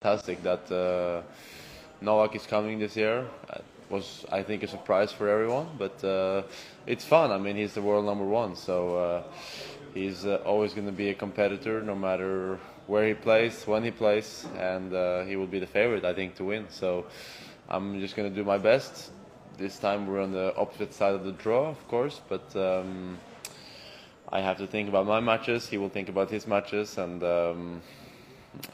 Fantastic that Novak is coming this year. It was, I think, a surprise for everyone, but it's fun. I mean, he's the world number one, so he's always going to be a competitor, no matter where he plays, when he plays, and he will be the favorite, I think, to win. So I'm just going to do my best. This time we're on the opposite side of the draw, of course, but I have to think about my matches. He will think about his matches, and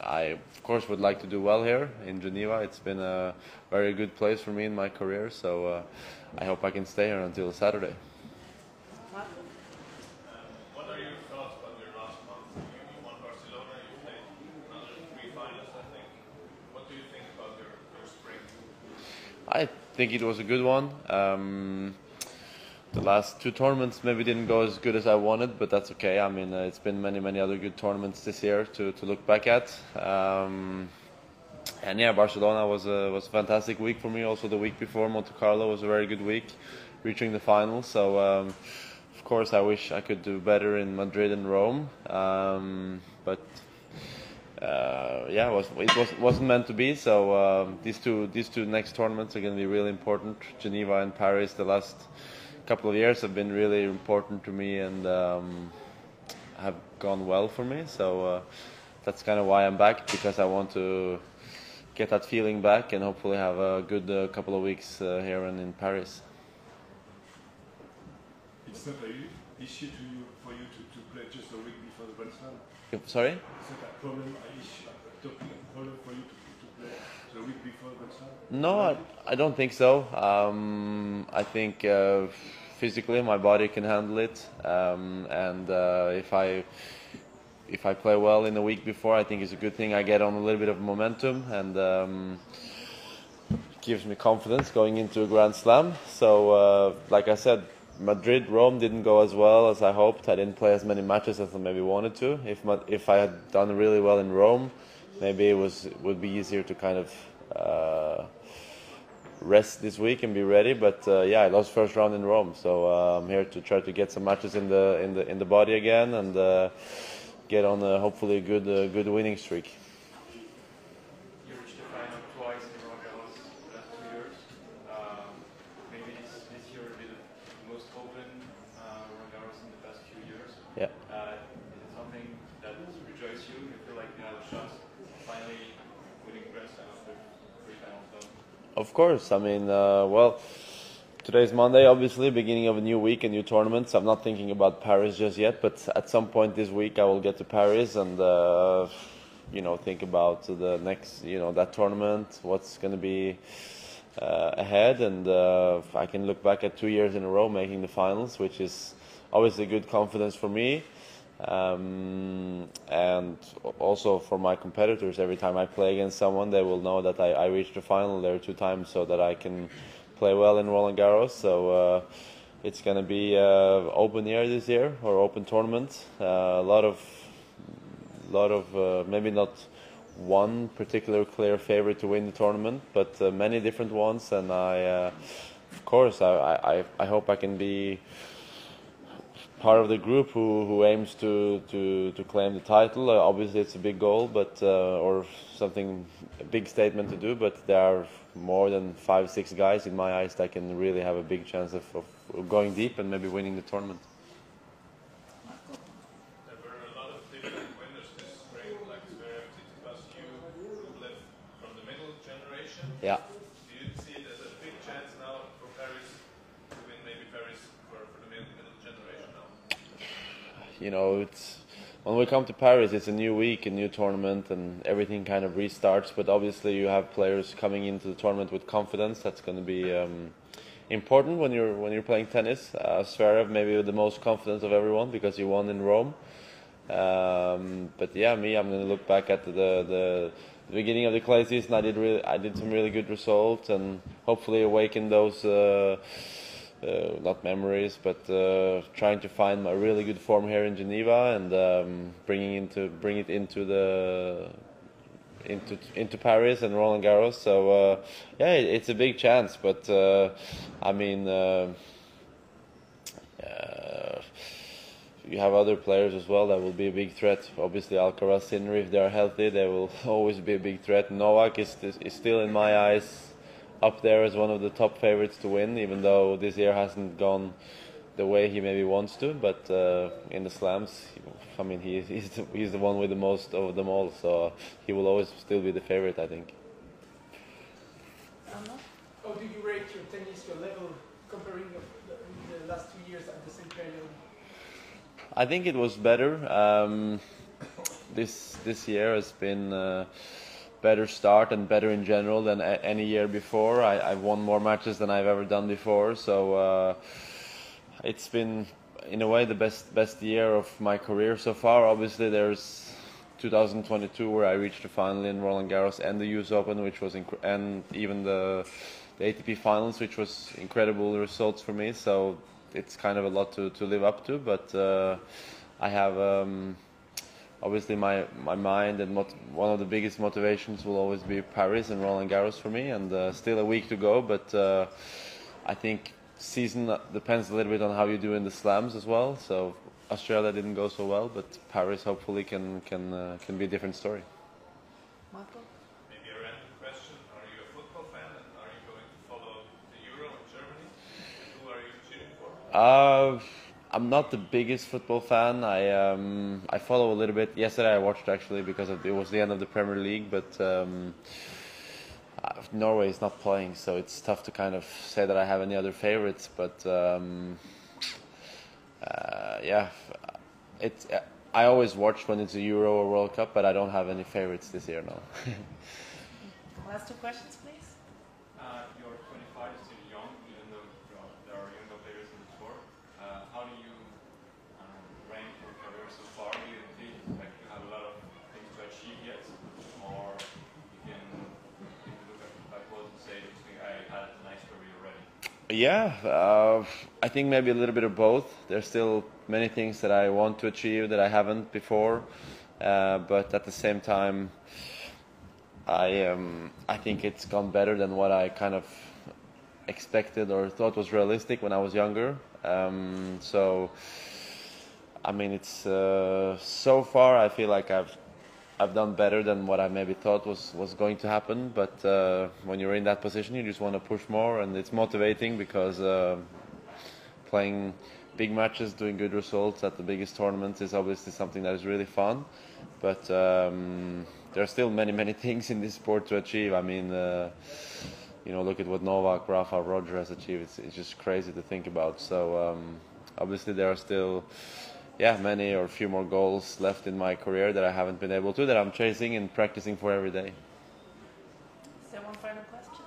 I, of course, would like to do well here in Geneva. It's been a very good place for me in my career, so I hope I can stay here until Saturday. What are your thoughts about your last month? You won Barcelona, you played another 3 finals, I think. What do you think about your spring? I think it was a good one. The last two tournaments maybe didn't go as good as I wanted, but that's okay. I mean, it's been many other good tournaments this year to look back at. And yeah, Barcelona was a fantastic week for me. Also, the week before, Monte Carlo was a very good week, reaching the final. So, of course, I wish I could do better in Madrid and Rome. But yeah, it wasn't meant to be. So these two next tournaments are going to be really important. Geneva and Paris, the last couple of years have been really important to me and have gone well for me. So that's kind of why I'm back, because I want to get that feeling back and hopefully have a good couple of weeks here and in Paris. It's not an issue for you to play just a week before the Grand Slam? Sorry? It's not a problem, a problem for you to play the week before the Grand Slam? No, I don't think so. I think physically my body can handle it, and if I play well in the week before, I think it's a good thing. I get on a little bit of momentum, and gives me confidence going into a Grand Slam. So, like I said, Madrid, Rome didn't go as well as I hoped. I didn't play as many matches as I maybe wanted to. If I had done really well in Rome, maybe it would be easier to kind of rest this week and be ready. But yeah, I lost first round in Rome, so I'm here to try to get some matches in the body again and get on hopefully a good winning streak. You reached the final twice in Roland Garros the last 2 years. Maybe this year will be the most open Roland Garros in the past few years. Yeah. Is it something that rejoices you? You feel like you have a shot finally winning Grand Slam after 3 finals done? Of course. I mean, well, today's Monday, obviously, beginning of a new week, a new tournament. So I'm not thinking about Paris just yet, but at some point this week I will get to Paris and, think about the next, that tournament, what's going to be ahead. And I can look back at 2 years in a row making the finals, which is obviously good confidence for me. And also for my competitors, every time I play against someone, they will know that I reached the final there 2 times, so that I can play well in Roland Garros. So it's going to be open year this year, or open tournament. A lot of maybe not one particular clear favorite to win the tournament, but many different ones. And of course, I hope I can be part of the group who aims to claim the title. Obviously, it's a big goal, but or something, a big statement to do. But there are more than 5-6 guys in my eyes that can really have a big chance of going deep and maybe winning the tournament. There were a lot of different winners this spring, like Zverev, Tsitsipas, you, Rublev from the middle generation. Yeah. Do you see it as a big chance now for Paris to win maybe Paris for the middle generation now? It's when we come to Paris, it's a new week, a new tournament, and everything kind of restarts. But obviously, you have players coming into the tournament with confidence. That's going to be important when you're playing tennis. Zverev maybe with the most confidence of everyone because he won in Rome. But yeah, I'm going to look back at the beginning of the clay season. I did some really good results, and hopefully awaken those. Not memories, but trying to find a really good form here in Geneva and bring it into Paris and Roland Garros. So yeah, it's a big chance. But I mean, you have other players as well that will be a big threat. Obviously, Alcaraz, Sinner, if they are healthy, they will always be a big threat. Novak is still, in my eyes, up there as one of the top favorites to win, even though this year hasn't gone the way he maybe wants to. But in the slams, I mean, he's the one with the most of them all, so he will always still be the favorite, I think. How do you rate your tennis, your level, comparing the last 2 years at the same period? I think it was better. This year has been a better start and better in general than any year before. I've won more matches than I've ever done before, so it's been, in a way, the best year of my career so far. Obviously, there's 2022 where I reached the final in Roland Garros and the US Open, which was and even the ATP finals, which was incredible results for me. So it's kind of a lot to live up to, but I have obviously my mind and one of the biggest motivations will always be Paris and Roland Garros for me, and still a week to go, but I think season depends a little bit on how you do in the slams as well. So Australia didn't go so well, but Paris hopefully can be a different story. Marco? Maybe a random question. Are you a football fan and are you going to follow the Euro in Germany? And who are you cheering for? I'm not the biggest football fan. I follow a little bit. Yesterday I watched actually because it was the end of the Premier League, but Norway is not playing, so it's tough to kind of say that I have any other favorites. But yeah, I always watch when it's a Euro or World Cup, but I don't have any favorites this year, no. Last 2 questions, please. You're 25, still young, even though there are younger players in the tour. How do you rank your career so far? Do you feel like you have a lot of things to achieve yet? Or you can look backwards and say, I had a nice career already? Yeah, I think maybe a little bit of both. There's still many things that I want to achieve that I haven't before, but at the same time, I think it's gone better than what I kind of expected or thought was realistic when I was younger. So, I mean, it's so far I feel like I've done better than what I maybe thought was going to happen. But when you're in that position, you just want to push more, and it's motivating because playing big matches, doing good results at the biggest tournaments is obviously something that is really fun. But there are still many things in this sport to achieve. I mean, you know, look at what Novak, Rafa, Roger has achieved. It's just crazy to think about. So obviously there are still, yeah, many or a few more goals left in my career that I haven't been able to, that I'm chasing and practicing for every day. Is there one final question?